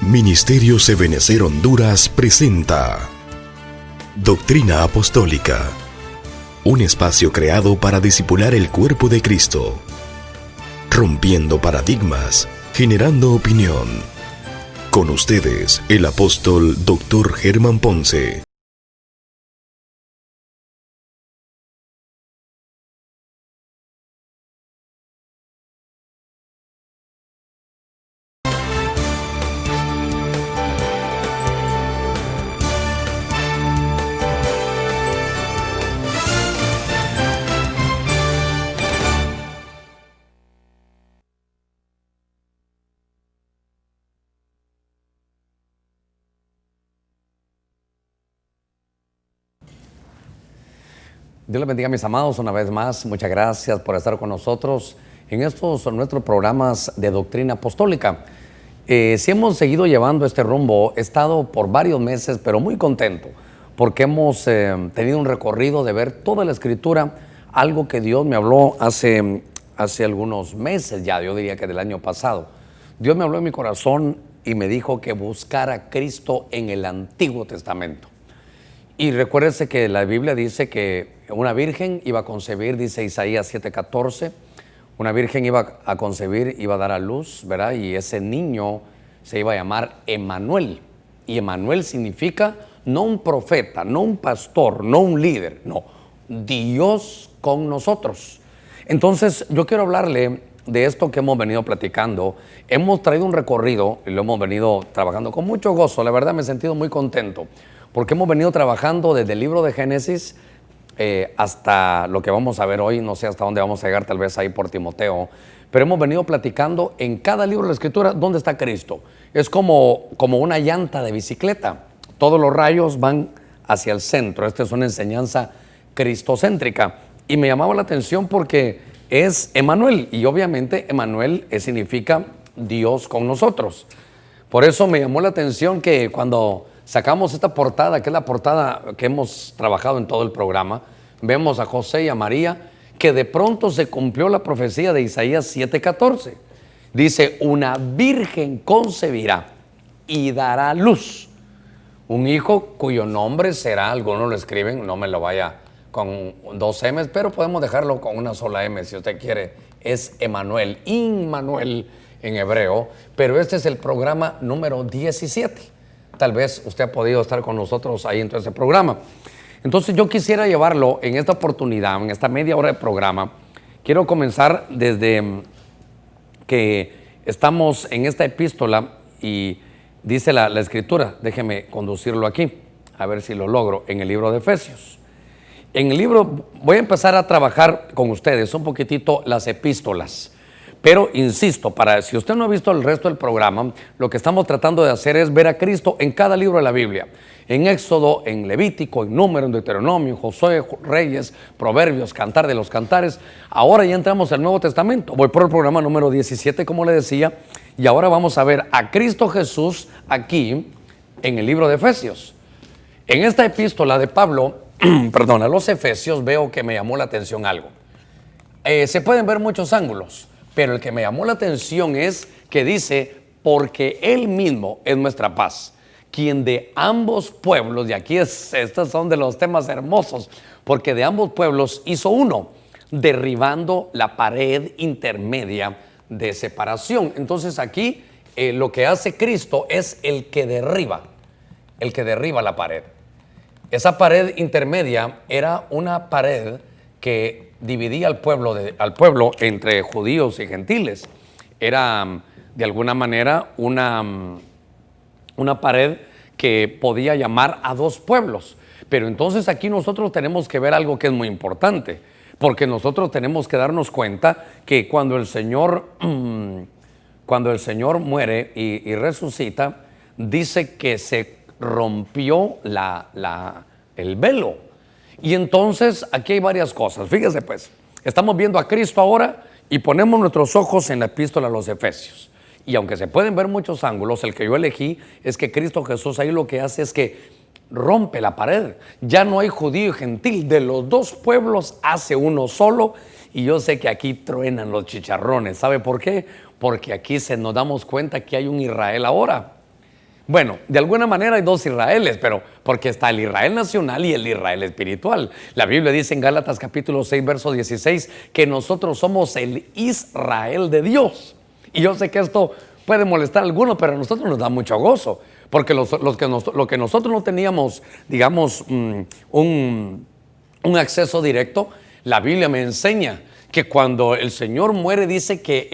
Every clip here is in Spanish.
Ministerio Ebenecer Honduras presenta Doctrina Apostólica, un espacio creado para discipular el cuerpo de Cristo, rompiendo paradigmas, generando opinión. Con ustedes, el apóstol Dr. Germán Ponce. Dios les bendiga, mis amados, una vez más. Muchas gracias por estar con nosotros en estos son nuestros programas de doctrina apostólica. Si hemos seguido llevando este rumbo, he estado por varios meses, pero muy contento, porque hemos tenido un recorrido de ver toda la Escritura, algo que Dios me habló hace algunos meses ya, yo diría que del año pasado. Dios me habló en mi corazón y me dijo que buscara a Cristo en el Antiguo Testamento. Y recuérdese que la Biblia dice que una virgen iba a concebir, dice Isaías 7:14, una virgen iba a concebir, iba a dar a luz, ¿verdad? Y ese niño se iba a llamar Emmanuel. Y Emmanuel significa no un profeta, no un pastor, no un líder, no, Dios con nosotros. Entonces yo quiero hablarle de esto que hemos venido platicando. Hemos traído un recorrido y lo hemos venido trabajando con mucho gozo. La verdad me he sentido muy contento, porque hemos venido trabajando desde el libro de Génesis hasta lo que vamos a ver hoy. No sé hasta dónde vamos a llegar, tal vez ahí por Timoteo, pero hemos venido platicando en cada libro de la Escritura dónde está Cristo. Es como una llanta de bicicleta, todos los rayos van hacia el centro. Esta es una enseñanza cristocéntrica y me llamaba la atención porque es Emmanuel, y obviamente Emmanuel significa Dios con nosotros. Por eso me llamó la atención que cuando sacamos esta portada, que es la portada que hemos trabajado en todo el programa, vemos a José y a María, que de pronto se cumplió la profecía de Isaías 7:14. Dice, una virgen concebirá y dará luz un hijo cuyo nombre será, algunos lo escriben, no me lo vaya con 2 M's, pero podemos dejarlo con una sola M si usted quiere, es Emmanuel, Immanuel en hebreo, pero este es el programa número 17. Tal vez usted ha podido estar con nosotros ahí en todo ese programa. Entonces yo quisiera llevarlo en esta oportunidad, en esta media hora de programa. Quiero comenzar desde que estamos en esta epístola y dice la Escritura, déjeme conducirlo aquí, a ver si lo logro, en el libro de Efesios. En el libro voy a empezar a trabajar con ustedes un poquitito las epístolas. Pero insisto, si usted no ha visto el resto del programa, lo que estamos tratando de hacer es ver a Cristo en cada libro de la Biblia. En Éxodo, en Levítico, en Número, en Deuteronomio, en Josué, Reyes, Proverbios, Cantar de los Cantares. Ahora ya entramos al Nuevo Testamento. Voy por el programa número 17, como le decía, y ahora vamos a ver a Cristo Jesús aquí en el libro de Efesios. En esta epístola de Pablo, a los Efesios, veo que me llamó la atención algo. Se pueden ver muchos ángulos, pero el que me llamó la atención es que dice, porque Él mismo es nuestra paz, quien de ambos pueblos, y aquí estos son de los temas hermosos, porque de ambos pueblos hizo uno, derribando la pared intermedia de separación. Entonces aquí lo que hace Cristo es el que derriba la pared. Esa pared intermedia era una pared que dividía al pueblo entre judíos y gentiles. Era de alguna manera una pared que podía llamar a 2 pueblos. Pero entonces aquí nosotros tenemos que ver algo que es muy importante, porque nosotros tenemos que darnos cuenta que cuando el Señor muere y resucita, dice que se rompió el velo. Y entonces aquí hay varias cosas. Fíjese pues, estamos viendo a Cristo ahora y ponemos nuestros ojos en la epístola a los Efesios. Y aunque se pueden ver muchos ángulos, el que yo elegí es que Cristo Jesús ahí lo que hace es que rompe la pared. Ya no hay judío y gentil, de los 2 pueblos hace uno solo. Y yo sé que aquí truenan los chicharrones. ¿Sabe por qué? Porque aquí nos damos cuenta que hay un Israel ahora. Bueno, de alguna manera hay dos Israeles, pero porque está el Israel nacional y el Israel espiritual. La Biblia dice en Gálatas capítulo 6, verso 16, que nosotros somos el Israel de Dios. Y yo sé que esto puede molestar a algunos, pero a nosotros nos da mucho gozo, porque lo que nosotros no teníamos, digamos, un acceso directo, la Biblia me enseña que cuando el Señor muere dice que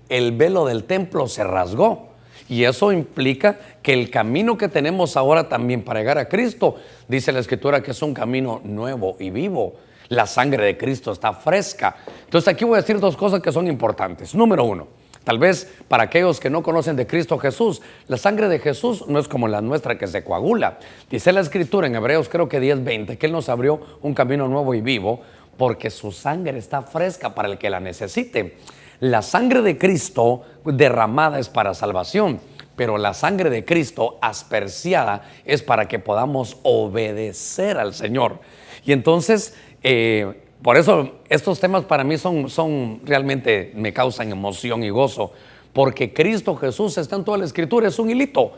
el velo del templo se rasgó. Y eso implica que el camino que tenemos ahora también para llegar a Cristo, dice la Escritura que es un camino nuevo y vivo. La sangre de Cristo está fresca. Entonces aquí voy a decir dos cosas que son importantes. Número uno, tal vez para aquellos que no conocen de Cristo Jesús, la sangre de Jesús no es como la nuestra que se coagula. Dice la Escritura en Hebreos creo que 10:20 que Él nos abrió un camino nuevo y vivo porque su sangre está fresca para el que la necesite. La sangre de Cristo derramada es para salvación, pero la sangre de Cristo asperciada es para que podamos obedecer al Señor. Y entonces, por eso estos temas para mí son realmente me causan emoción y gozo, porque Cristo Jesús está en toda la Escritura, es un hilito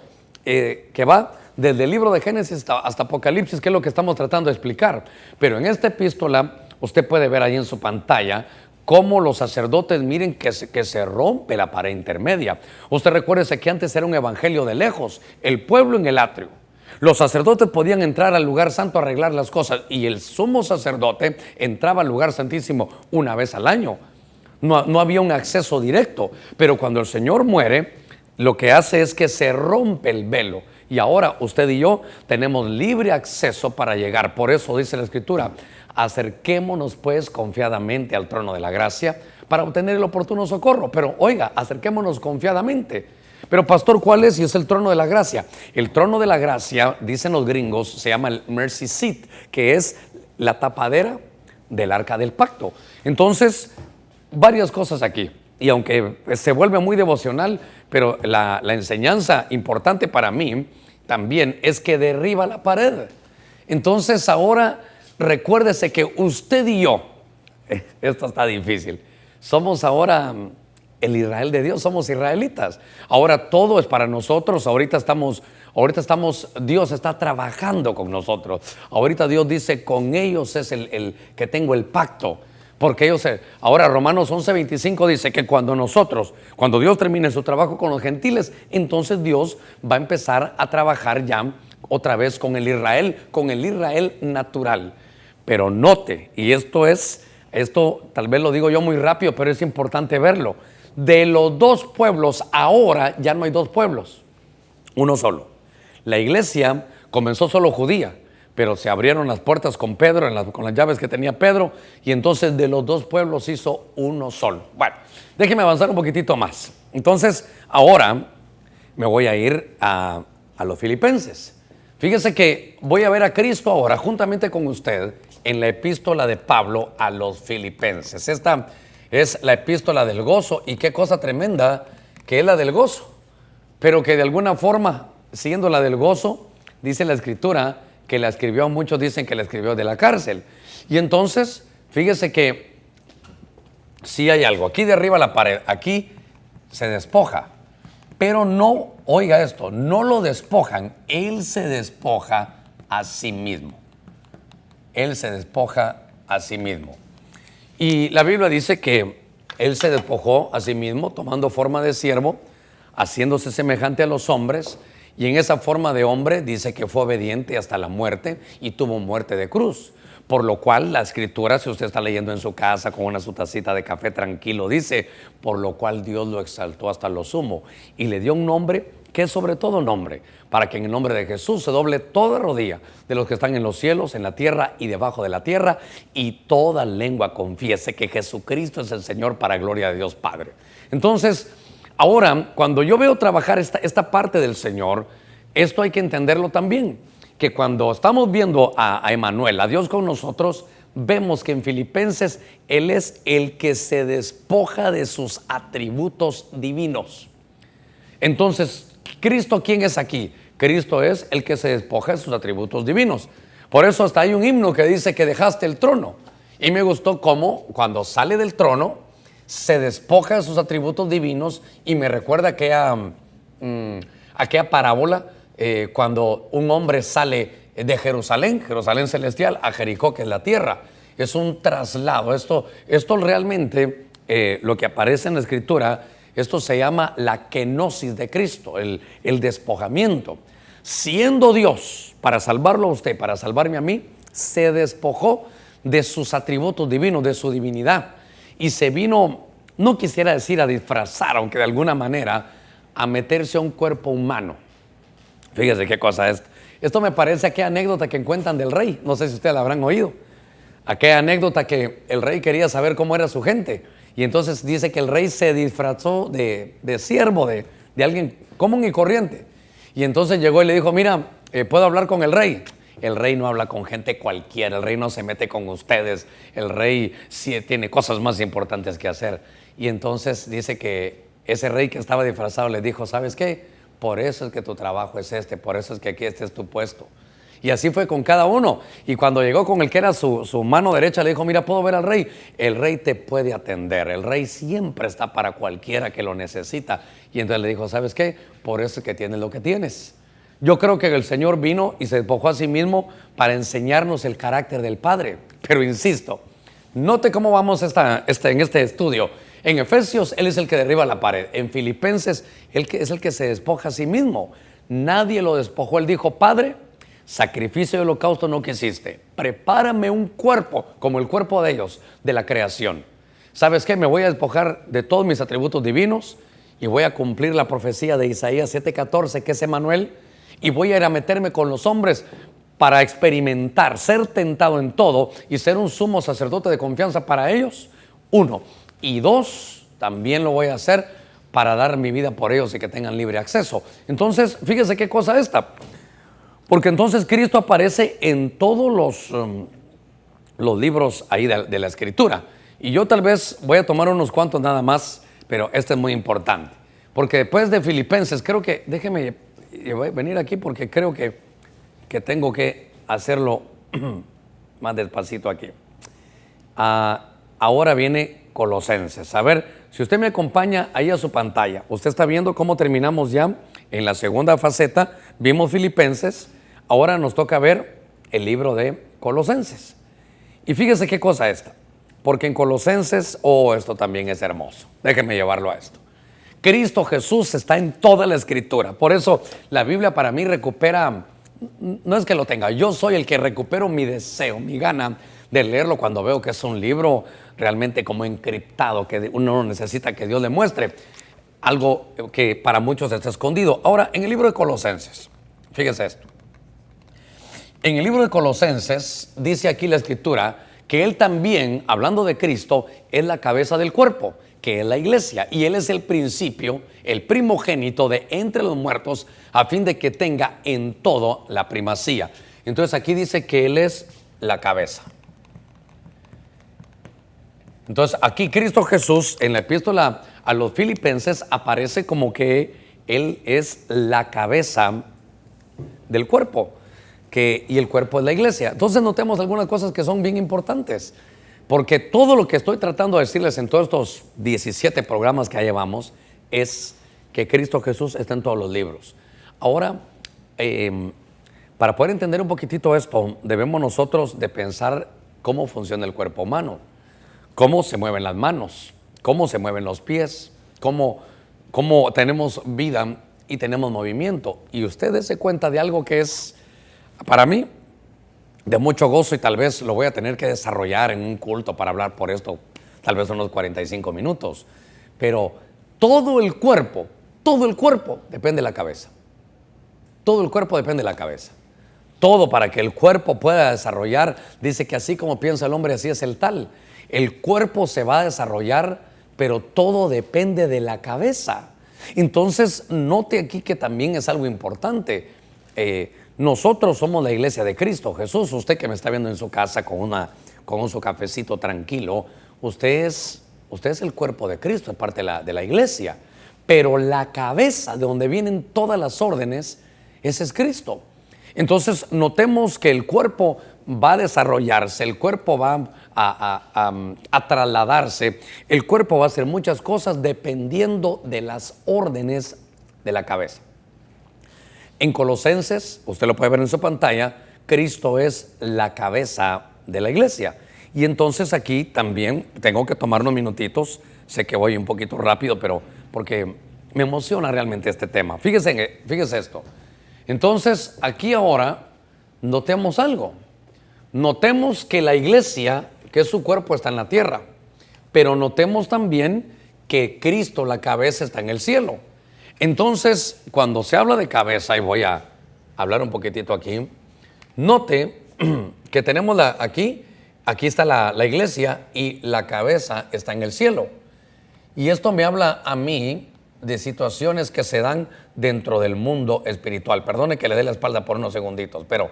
que va desde el libro de Génesis hasta Apocalipsis, que es lo que estamos tratando de explicar. Pero en esta epístola, usted puede ver ahí en su pantalla cómo los sacerdotes miren que se rompe la pared intermedia. Usted recuérdese que antes era un evangelio de lejos, el pueblo en el atrio. Los sacerdotes podían entrar al lugar santo a arreglar las cosas y el sumo sacerdote entraba al lugar santísimo una vez al año. No había un acceso directo, pero cuando el Señor muere, lo que hace es que se rompe el velo. Y ahora usted y yo tenemos libre acceso para llegar. Por eso dice la Escritura, acerquémonos pues confiadamente al trono de la gracia para obtener el oportuno socorro. Pero oiga, acerquémonos confiadamente. Pero pastor, ¿cuál es? Y es el trono de la gracia. El trono de la gracia, dicen los gringos, se llama el mercy seat, que es la tapadera del arca del pacto. Entonces, varias cosas aquí. Y aunque se vuelve muy devocional, pero la enseñanza importante para mí también es que derriba la pared. Entonces ahora recuérdese que usted y yo, esto está difícil, somos ahora el Israel de Dios, somos israelitas. Ahora todo es para nosotros, ahorita estamos, Dios está trabajando con nosotros. Ahorita Dios dice, con ellos es el que tengo el pacto. Porque ellos, ahora Romanos 11:25 dice que cuando Dios termine su trabajo con los gentiles, entonces Dios va a empezar a trabajar ya otra vez con el Israel natural. Pero note, y esto tal vez lo digo yo muy rápido, pero es importante verlo. De los dos pueblos, ahora ya no hay dos pueblos, uno solo. La iglesia comenzó solo judía, pero se abrieron las puertas con Pedro, con las llaves que tenía Pedro, y entonces de los dos pueblos hizo uno solo. Bueno, déjeme avanzar un poquitito más. Entonces, ahora me voy a ir a los filipenses. Fíjese que voy a ver a Cristo ahora, juntamente con usted, en la epístola de Pablo a los filipenses. Esta es la epístola del gozo, y qué cosa tremenda que es la del gozo, pero que de alguna forma, siendo la del gozo, dice la Escritura, que la escribió, muchos dicen que la escribió de la cárcel. Y entonces, fíjese que sí hay algo. Aquí derriba la pared, aquí se despoja. Pero no, oiga esto, no lo despojan, Él se despoja a sí mismo. Él se despoja a sí mismo. Y la Biblia dice que Él se despojó a sí mismo, tomando forma de siervo, haciéndose semejante a los hombres. Y en esa forma de hombre dice que fue obediente hasta la muerte y tuvo muerte de cruz. Por lo cual la Escritura, si usted está leyendo en su casa con su tacita de café tranquilo, dice, por lo cual Dios lo exaltó hasta lo sumo y le dio un nombre que es sobre todo nombre, para que en el nombre de Jesús se doble toda rodilla de los que están en los cielos, en la tierra y debajo de la tierra, y toda lengua confiese que Jesucristo es el Señor, para gloria de Dios Padre. Entonces, ahora, cuando yo veo trabajar esta parte del Señor, esto hay que entenderlo también, que cuando estamos viendo a Emmanuel, a Dios con nosotros, vemos que en Filipenses Él es el que se despoja de sus atributos divinos. Entonces, ¿Cristo quién es aquí? Cristo es el que se despoja de sus atributos divinos. Por eso hasta hay un himno que dice que dejaste el trono. Y me gustó cómo cuando sale del trono se despoja de sus atributos divinos, y me recuerda aquella parábola cuando un hombre sale de Jerusalén, Jerusalén celestial, a Jericó, que es la tierra. Es un traslado. Esto realmente, lo que aparece en la Escritura, esto se llama la kenosis de Cristo, el despojamiento. Siendo Dios, para salvarlo a usted, para salvarme a mí, se despojó de sus atributos divinos, de su divinidad, y se vino, no quisiera decir a disfrazar, aunque de alguna manera, a meterse a un cuerpo humano. Fíjese qué cosa es. Esto me parece a aquella anécdota que cuentan del rey, no sé si ustedes la habrán oído. Aquella anécdota que el rey quería saber cómo era su gente, y entonces dice que el rey se disfrazó de siervo, de alguien común y corriente. Y entonces llegó y le dijo, mira, ¿puedo hablar con el rey? El rey no habla con gente cualquiera, el rey no se mete con ustedes, el rey sí tiene cosas más importantes que hacer. Y entonces dice que ese rey que estaba disfrazado le dijo, ¿sabes qué? Por eso es que tu trabajo es este, por eso es que aquí este es tu puesto. Y así fue con cada uno. Y cuando llegó con el que era su mano derecha, le dijo, mira, ¿puedo ver al rey? El rey te puede atender, el rey siempre está para cualquiera que lo necesita. Y entonces le dijo, ¿sabes qué? Por eso es que tienes lo que tienes. Yo creo que el Señor vino y se despojó a sí mismo para enseñarnos el carácter del Padre. Pero insisto, note cómo vamos en este estudio. En Efesios, Él es el que derriba la pared. En Filipenses, Él es el que se despoja a sí mismo. Nadie lo despojó. Él dijo, Padre, sacrificio y holocausto no quisiste. Prepárame un cuerpo como el cuerpo de ellos, de la creación. ¿Sabes qué? Me voy a despojar de todos mis atributos divinos y voy a cumplir la profecía de Isaías 7:14, que es Emanuel. Y voy a ir a meterme con los hombres para experimentar, ser tentado en todo y ser un sumo sacerdote de confianza para ellos. 1. Y 2, también lo voy a hacer para dar mi vida por ellos y que tengan libre acceso. Entonces, fíjese qué cosa esta. Porque entonces Cristo aparece en todos los libros ahí de la Escritura. Y yo tal vez voy a tomar unos cuantos nada más, pero este es muy importante. Porque después de Filipenses, creo que, déjeme voy a venir aquí porque creo que tengo que hacerlo más despacito aquí. Ahora viene Colosenses. A ver, si usted me acompaña ahí a su pantalla, usted está viendo cómo terminamos ya en la segunda faceta. Vimos Filipenses, ahora nos toca ver el libro de Colosenses. Y fíjese qué cosa esta, porque en Colosenses, esto también es hermoso. Déjeme llevarlo a esto. Cristo Jesús está en toda la Escritura. Por eso la Biblia para mí recupera, no es que lo tenga, yo soy el que recupero mi deseo, mi gana de leerlo cuando veo que es un libro realmente como encriptado, que uno necesita que Dios le muestre algo que para muchos está escondido. Ahora, en el libro de Colosenses, fíjese esto. En el libro de Colosenses dice aquí la Escritura que Él también, hablando de Cristo, es la cabeza del cuerpo, que es la iglesia, y Él es el principio, el primogénito de entre los muertos, a fin de que tenga en todo la primacía. Entonces aquí dice que Él es la cabeza. Entonces aquí Cristo Jesús en la epístola a los Filipenses aparece como que Él es la cabeza del cuerpo, y el cuerpo es la iglesia. Entonces notemos algunas cosas que son bien importantes. Porque todo lo que estoy tratando de decirles en todos estos 17 programas que ya llevamos es que Cristo Jesús está en todos los libros. Ahora, para poder entender un poquitito esto, debemos nosotros de pensar cómo funciona el cuerpo humano, cómo se mueven las manos, cómo se mueven los pies, cómo tenemos vida y tenemos movimiento. Y usted se cuenta de algo que es, para mí, de mucho gozo, y tal vez lo voy a tener que desarrollar en un culto para hablar por esto, tal vez unos 45 minutos. Pero todo el cuerpo depende de la cabeza. Todo el cuerpo depende de la cabeza. Todo para que el cuerpo pueda desarrollar, dice que así como piensa el hombre, así es el tal. El cuerpo se va a desarrollar, pero todo depende de la cabeza. Entonces, note aquí que también es algo importante. Nosotros somos la iglesia de Cristo Jesús. Usted que me está viendo en su casa con su cafecito tranquilo, usted es el cuerpo de Cristo, es parte de la iglesia. Pero la cabeza de donde vienen todas las órdenes, ese es Cristo. Entonces notemos que el cuerpo va a desarrollarse, el cuerpo va a trasladarse, el cuerpo va a hacer muchas cosas dependiendo de las órdenes de la cabeza. En Colosenses, usted lo puede ver en su pantalla, Cristo es la cabeza de la iglesia. Y entonces aquí también tengo que tomar unos minutitos, sé que voy un poquito rápido, pero porque me emociona realmente este tema. Fíjese esto. Entonces, aquí ahora notemos algo. Notemos que la iglesia, que es su cuerpo, está en la tierra. Pero notemos también que Cristo, la cabeza, está en el cielo. Entonces, cuando se habla de cabeza, y voy a hablar un poquitito aquí, note que tenemos aquí está la iglesia y la cabeza está en el cielo. Y esto me habla a mí de situaciones que se dan dentro del mundo espiritual. Perdone que le dé la espalda por unos segunditos, pero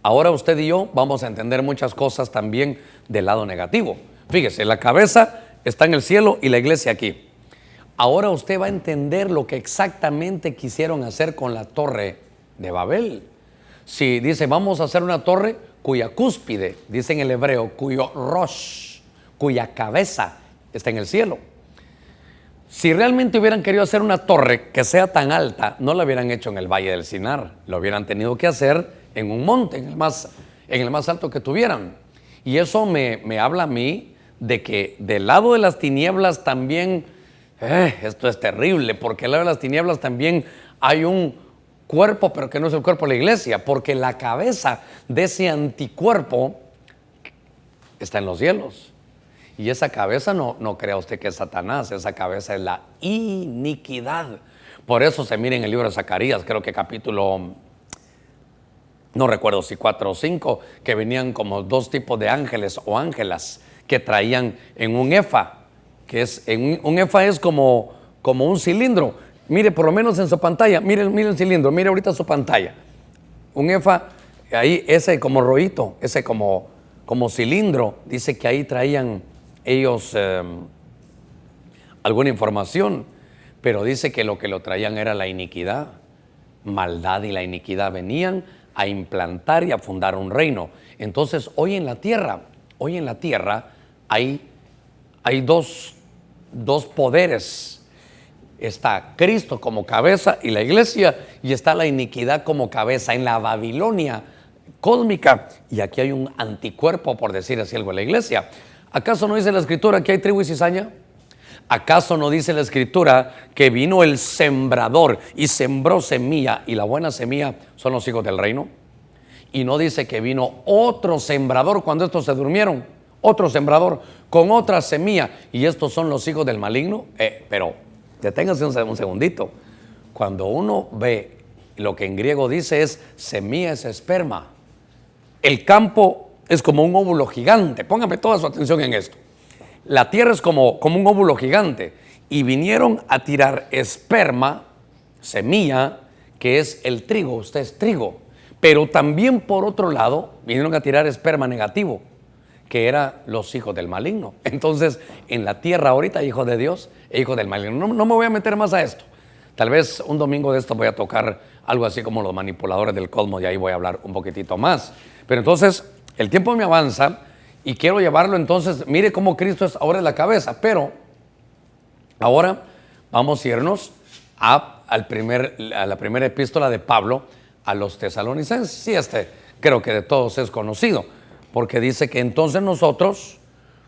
ahora usted y yo vamos a entender muchas cosas también del lado negativo. Fíjese, la cabeza está en el cielo y la iglesia aquí. Ahora usted va a entender lo que exactamente quisieron hacer con la torre de Babel. Si dice, vamos a hacer una torre cuya cúspide, dice en el hebreo, cuyo rosh, cuya cabeza está en el cielo. Si realmente hubieran querido hacer una torre que sea tan alta, no la hubieran hecho en el Valle del Sinar, lo hubieran tenido que hacer en un monte, en el más alto que tuvieran. Y eso me habla a mí de que del lado de las tinieblas también, esto es terrible, porque del lado de las tinieblas también hay un cuerpo, pero que no es el cuerpo de la iglesia, porque la cabeza de ese anticuerpo está en los cielos. Y esa cabeza no crea usted que es Satanás, esa cabeza es la iniquidad. Por eso se mira en el libro de Zacarías, creo que capítulo, no recuerdo si 4 o 5, que venían como dos tipos de ángeles o ángelas que traían en un efa, que es, un efa es como un cilindro. Mire, por lo menos en su pantalla, mire el cilindro, mire ahorita su pantalla. Un efa, ahí ese como rollito, ese como cilindro, dice que ahí traían ellos alguna información, pero dice que lo traían era la iniquidad, maldad, y la iniquidad venían a implantar y a fundar un reino. Entonces hoy en la tierra hay dos poderes. Está Cristo como cabeza y la iglesia, y está la iniquidad como cabeza en la Babilonia cósmica, y aquí hay un anticuerpo, por decir así algo, en la iglesia. ¿Acaso no dice la escritura que hay trigo y cizaña? ¿Acaso no dice la escritura que vino el sembrador y sembró semilla, y la buena semilla son los hijos del reino? Y no dice que vino otro sembrador cuando estos se durmieron, otro sembrador con otra semilla, y estos son los hijos del maligno. Pero deténganse un segundito. Cuando uno ve lo que en griego dice es semilla, es esperma. El campo es como un óvulo gigante. Póngame toda su atención en esto. La tierra es como un óvulo gigante, y vinieron a tirar esperma, semilla, que es el trigo. Usted es trigo. Pero también por otro lado vinieron a tirar esperma negativo, que era los hijos del maligno. Entonces, en la tierra ahorita hay hijos de Dios e hijos del maligno. No me voy a meter más a esto. Tal vez un domingo de esto voy a tocar algo así como los manipuladores del cosmos, y ahí voy a hablar un poquitito más. Pero entonces, el tiempo me avanza y quiero llevarlo entonces, mire cómo Cristo es ahora la cabeza. Pero ahora vamos a irnos a la primera epístola de Pablo a los tesalonicenses. Sí, creo que de todos es conocido, porque dice que entonces nosotros,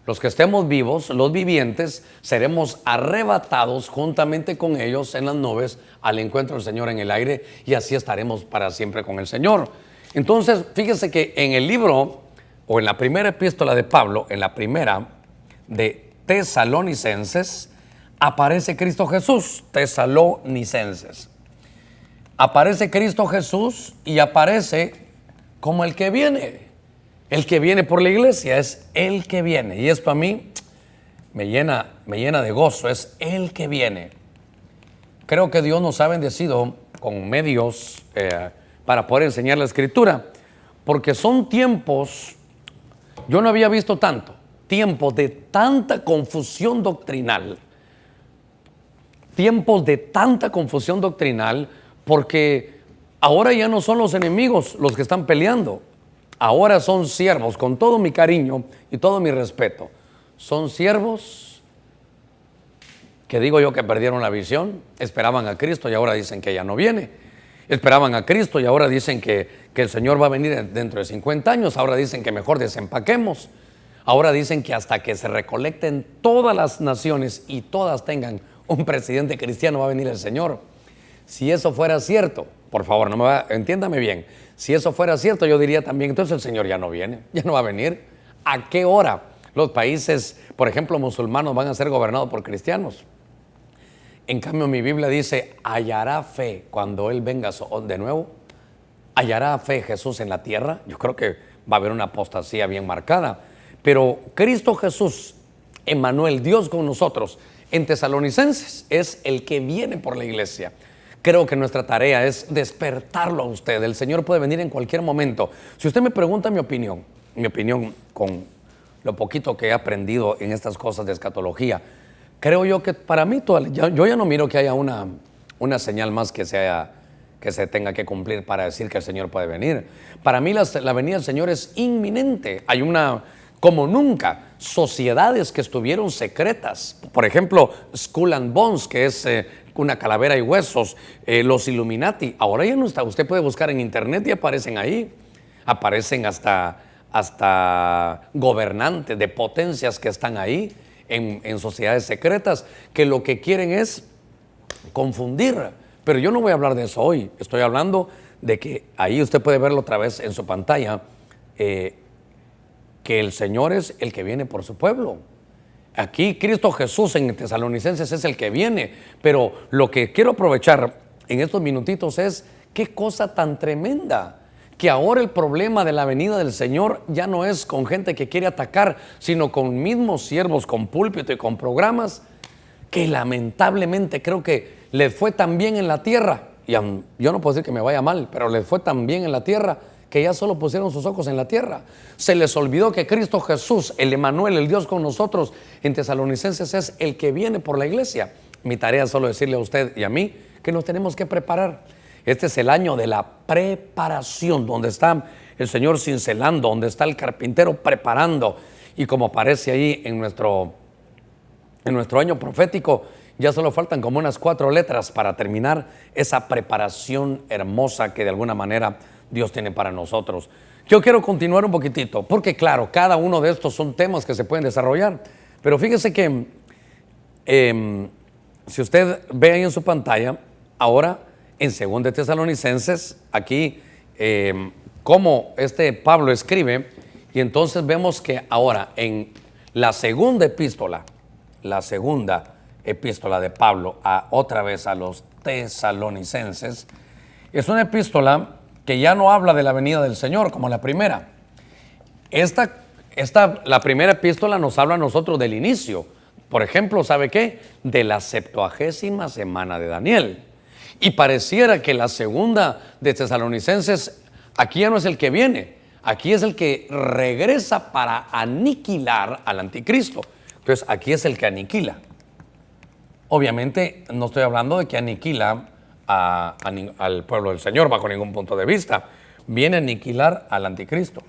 los que estemos vivos, los vivientes, seremos arrebatados juntamente con ellos en las nubes al encuentro del Señor en el aire, y así estaremos para siempre con el Señor. Entonces, fíjese que en el libro, o en la primera epístola de Pablo, en la primera de Tesalonicenses, aparece Cristo Jesús. Tesalonicenses. Aparece Cristo Jesús, y aparece como el que viene. El que viene por la iglesia es el que viene. Y esto a mí me llena de gozo. Es el que viene. Creo que Dios nos ha bendecido con medios para poder enseñar la escritura, porque son tiempos, yo no había visto tiempos de tanta confusión doctrinal. Tiempos de tanta confusión doctrinal, porque ahora ya no son los enemigos los que están peleando. Ahora son siervos, con todo mi cariño y todo mi respeto. Son siervos que digo yo que perdieron la visión. Esperaban a Cristo y ahora dicen que ya no viene. Esperaban a Cristo y ahora dicen que el Señor va a venir dentro de 50 años. Ahora dicen que mejor desempaquemos. Ahora dicen que hasta que se recolecten todas las naciones y todas tengan un presidente cristiano va a venir el Señor. Si eso fuera cierto, por favor, entiéndame bien. Si eso fuera cierto, yo diría también, entonces el Señor ya no viene, ya no va a venir. ¿A qué hora los países, por ejemplo, musulmanos van a ser gobernados por cristianos? En cambio, mi Biblia dice, hallará fe cuando Él venga de nuevo. ¿Hallará fe Jesús en la tierra? Yo creo que va a haber una apostasía bien marcada. Pero Cristo Jesús, Emmanuel, Dios con nosotros, en Tesalonicenses, es el que viene por la iglesia. Creo que nuestra tarea es despertarlo a usted. El Señor puede venir en cualquier momento. Si usted me pregunta mi opinión con lo poquito que he aprendido en estas cosas de escatología, creo yo que para mí, yo ya no miro que haya una señal más que se tenga que cumplir para decir que el Señor puede venir. Para mí la venida del Señor es inminente. Hay como nunca, sociedades que estuvieron secretas. Por ejemplo, Skull and Bones, que es una calavera y huesos, los Illuminati. Ahora ya no está. Usted puede buscar en internet y aparecen ahí. Aparecen hasta gobernantes de potencias que están ahí en sociedades secretas, que lo que quieren es confundir. Pero yo no voy a hablar de eso hoy. Estoy hablando de que ahí usted puede verlo otra vez en su pantalla, que el Señor es el que viene por su pueblo. Aquí Cristo Jesús en Tesalonicenses es el que viene, pero lo que quiero aprovechar en estos minutitos es qué cosa tan tremenda, que ahora el problema de la venida del Señor ya no es con gente que quiere atacar, sino con mismos siervos, con púlpito y con programas que lamentablemente creo que les fue tan bien en la tierra, y yo no puedo decir que me vaya mal, pero les fue tan bien en la tierra que ya solo pusieron sus ojos en la tierra. Se les olvidó que Cristo Jesús, el Emmanuel, el Dios con nosotros, en Tesalonicenses es el que viene por la iglesia. Mi tarea es solo decirle a usted y a mí que nos tenemos que preparar. Este es el año de la preparación, donde está el Señor cincelando, donde está el carpintero preparando. Y como aparece ahí en nuestro año profético, ya solo faltan como unas 4 letras para terminar esa preparación hermosa que de alguna manera Dios tiene para nosotros. Yo quiero continuar un poquitito, porque claro, cada uno de estos son temas que se pueden desarrollar, pero fíjese que si usted ve ahí en su pantalla, ahora en 2 Tesalonicenses, aquí cómo Pablo escribe, y entonces vemos que ahora en la segunda epístola de Pablo otra vez a los tesalonicenses, es una epístola que ya no habla de la venida del Señor como la primera. La primera epístola nos habla a nosotros del inicio. Por ejemplo, ¿sabe qué? De la 70ª semana de Daniel. Y pareciera que la segunda de Tesalonicenses, aquí ya no es el que viene, aquí es el que regresa para aniquilar al anticristo. Entonces, aquí es el que aniquila. Obviamente, no estoy hablando de que aniquila al pueblo del Señor bajo ningún punto de vista. Viene a aniquilar al anticristo.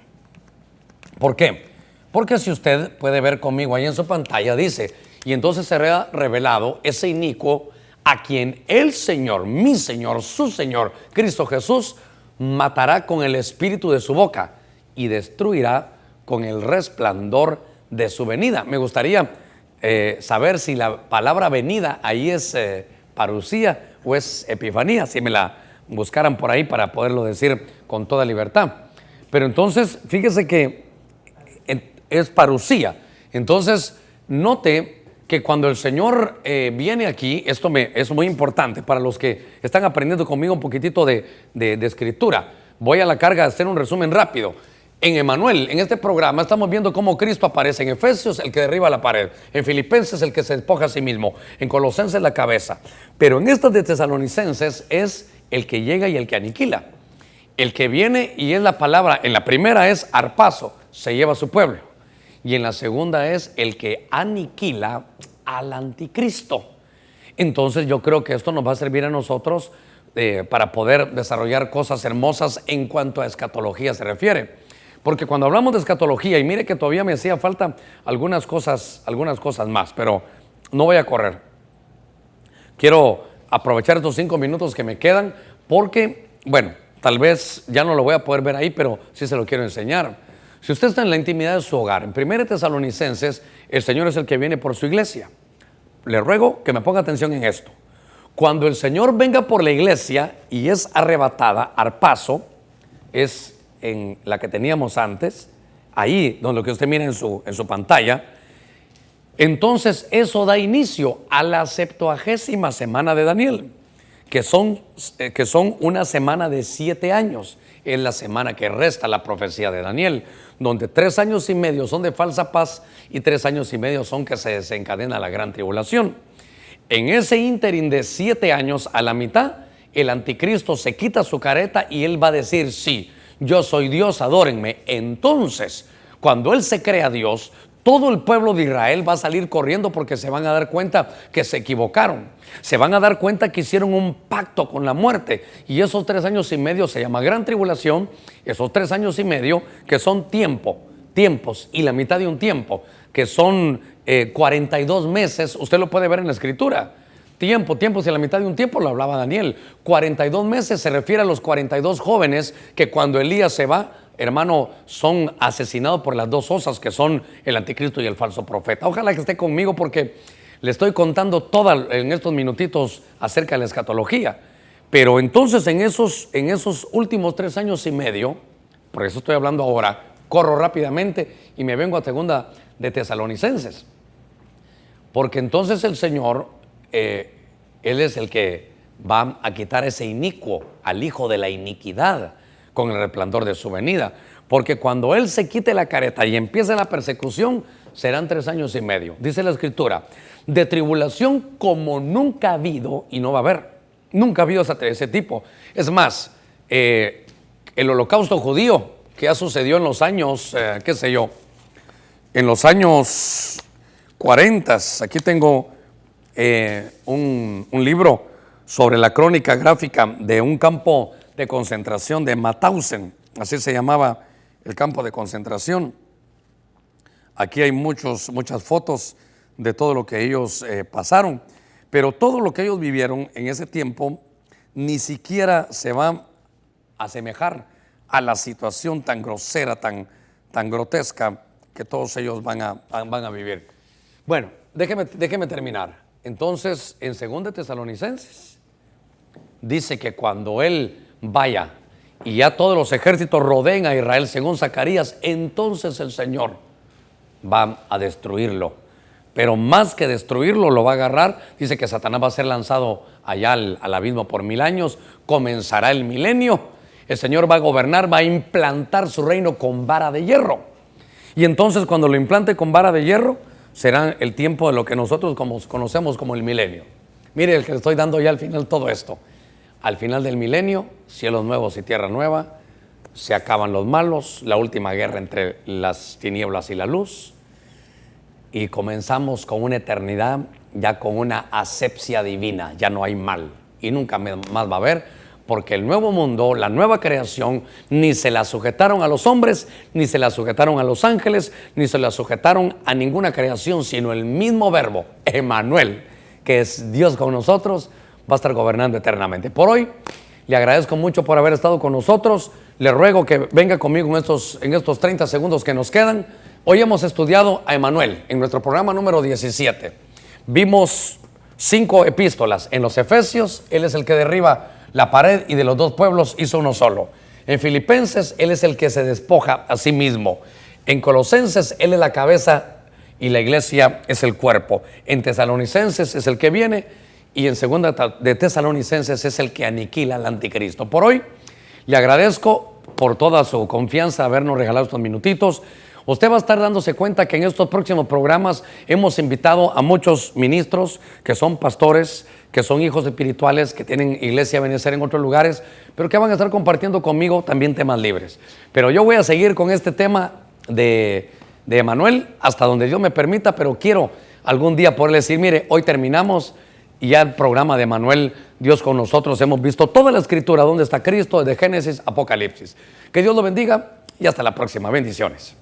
¿Por qué? Porque si usted puede ver conmigo ahí en su pantalla, dice, y entonces será revelado ese inicuo a quien el Señor, mi Señor, su Señor, Cristo Jesús, matará con el espíritu de su boca y destruirá con el resplandor de su venida. Me gustaría saber si la palabra venida ahí es parusía o es epifanía, si me la buscaran por ahí para poderlo decir con toda libertad. Pero entonces, fíjese que es parusía. Entonces, note que cuando el Señor viene aquí, es muy importante para los que están aprendiendo conmigo un poquitito de escritura. Voy a la carga de hacer un resumen rápido. En Emmanuel, en este programa, estamos viendo cómo Cristo aparece en Efesios, el que derriba la pared; en Filipenses, el que se despoja a sí mismo; en Colosenses, la cabeza. Pero en estas de Tesalonicenses es el que llega y el que aniquila. El que viene, y es la palabra, en la primera es arpazo, se lleva a su pueblo. Y en la segunda es el que aniquila al anticristo. Entonces yo creo que esto nos va a servir a nosotros para poder desarrollar cosas hermosas en cuanto a escatología se refiere. Porque cuando hablamos de escatología, y mire que todavía me hacía falta algunas cosas más, pero no voy a correr. quiero aprovechar estos 5 minutos que me quedan porque, bueno, tal vez ya no lo voy a poder ver ahí, pero sí se lo quiero enseñar. Si usted está en la intimidad de su hogar, en 1 Tesalonicenses, el Señor es el que viene por su iglesia. Le ruego que me ponga atención en esto. Cuando el Señor venga por la iglesia y es arrebatada, arpazo, es en la que teníamos antes, ahí donde lo que usted mira en su pantalla, entonces eso da inicio a la 70ª semana de Daniel, que son una semana de 7 años. Es la semana que resta la profecía de Daniel, donde 3 años y medio son de falsa paz y 3 años y medio son que se desencadena la gran tribulación. En ese ínterin de 7 años, a la mitad, el anticristo se quita su careta y él va a decir: sí, yo soy Dios, adórenme. Entonces, cuando él se crea Dios, todo el pueblo de Israel va a salir corriendo porque se van a dar cuenta que se equivocaron. Se van a dar cuenta que hicieron un pacto con la muerte. Y esos 3 años y medio se llama gran tribulación. Esos 3 años y medio que son tiempos y la mitad de un tiempo, que son 42 meses. Usted lo puede ver en la escritura. Tiempos y la mitad de un tiempo lo hablaba Daniel. 42 meses se refiere a los 42 jóvenes que cuando Elías se va, hermano, son asesinados por las 2 osas que son el anticristo y el falso profeta. Ojalá que esté conmigo porque le estoy contando en estos minutitos acerca de la escatología. Pero entonces en esos últimos 3 años y medio, por eso estoy hablando ahora, corro rápidamente y me vengo a 2 de Tesalonicenses. Porque entonces el Señor, Él es el que va a quitar ese inicuo al hijo de la iniquidad con el resplandor de su venida. Porque cuando Él se quite la careta y empiece la persecución, serán 3 años y medio. Dice la Escritura, de tribulación como nunca ha habido y no va a haber. Nunca ha habido ese tipo. Es más, el holocausto judío que ya sucedió en los años, qué sé yo, en los años 40. Aquí tengo un libro sobre la crónica gráfica de un campo de concentración de Mauthausen, así se llamaba el campo de concentración. Aquí hay muchas fotos de todo lo que ellos pasaron, pero todo lo que ellos vivieron en ese tiempo ni siquiera se va a asemejar a la situación tan grosera, tan grotesca que todos ellos van a vivir. Bueno, déjeme terminar. Entonces, en 2 Tesalonicenses dice que cuando Él vaya y ya todos los ejércitos rodeen a Israel según Zacarías, entonces el Señor va a destruirlo. Pero más que destruirlo, lo va a agarrar. Dice que Satanás va a ser lanzado allá al abismo por 1000 años. Comenzará el milenio. El Señor va a gobernar, va a implantar su reino con vara de hierro. Y entonces cuando lo implante con vara de hierro, será el tiempo de lo que nosotros conocemos como el milenio. Mire el que le estoy dando ya al final todo esto. Al final del milenio, cielos nuevos y tierra nueva, se acaban los malos, la última guerra entre las tinieblas y la luz, y comenzamos con una eternidad, ya con una asepsia divina, ya no hay mal, y nunca más va a haber, porque el nuevo mundo, la nueva creación, ni se la sujetaron a los hombres, ni se la sujetaron a los ángeles, ni se la sujetaron a ninguna creación, sino el mismo verbo, Emmanuel, que es Dios con nosotros, va a estar gobernando eternamente. Por hoy, le agradezco mucho por haber estado con nosotros. Le ruego que venga conmigo en estos 30 segundos que nos quedan. Hoy hemos estudiado a Emmanuel en nuestro programa número 17. Vimos 5 epístolas. En los Efesios, Él es el que derriba la pared y de los 2 pueblos hizo uno solo. En Filipenses, Él es el que se despoja a sí mismo. En Colosenses, Él es la cabeza y la iglesia es el cuerpo. En Tesalonicenses es el que viene. Y en 2 de Tesalonicenses es el que aniquila al anticristo. Por hoy, le agradezco por toda su confianza, habernos regalado estos minutitos. Usted va a estar dándose cuenta que en estos próximos programas hemos invitado a muchos ministros que son pastores, que son hijos espirituales, que tienen iglesia a Benecer en otros lugares, pero que van a estar compartiendo conmigo también temas libres. Pero yo voy a seguir con este tema de Emmanuel hasta donde Dios me permita, pero quiero algún día poderle decir, mire, hoy terminamos. Y ya el programa de Emmanuel, Dios con nosotros, hemos visto toda la escritura, donde está Cristo, desde Génesis, Apocalipsis. Que Dios lo bendiga y hasta la próxima. Bendiciones.